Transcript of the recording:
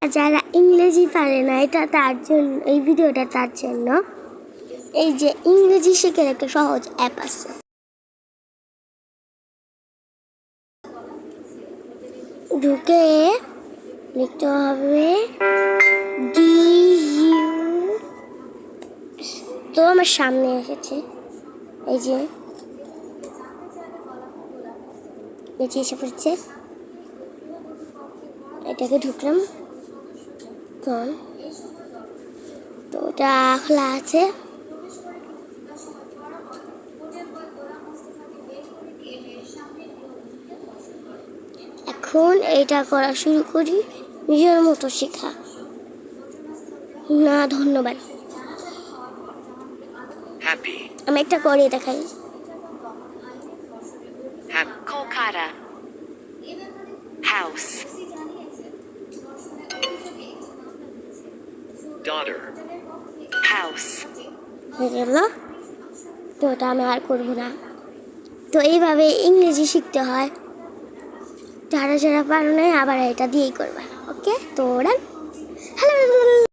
যারা ইংরেজি পারে না এটা তার জন্য এই ভিডিওটা তার জন্য। এই যে ইংরেজি শেখার একটা সহজ অ্যাপ আছে, ঢুকে লিখতে হবে DU। তো আমার সামনে এসেছে, এই যে নিচে এসে পড়ছে, এটাকে ঢুকলাম। তো ওটা খোলা আছে। এখন এটা করা শুরু করি, নিজের মতো শেখা। না ধন্যবাদ, আমি একটা করে দেখাই। Kolkata. House. Daughter. House. হয়ে গেল। তো ওটা আমি আর করবো না। তো এইভাবে ইংরেজি শিখতে হয়। যারা যারা পারো না আবার এটা দিয়েই করবা। ওকে, তো ওরা হ্যালো।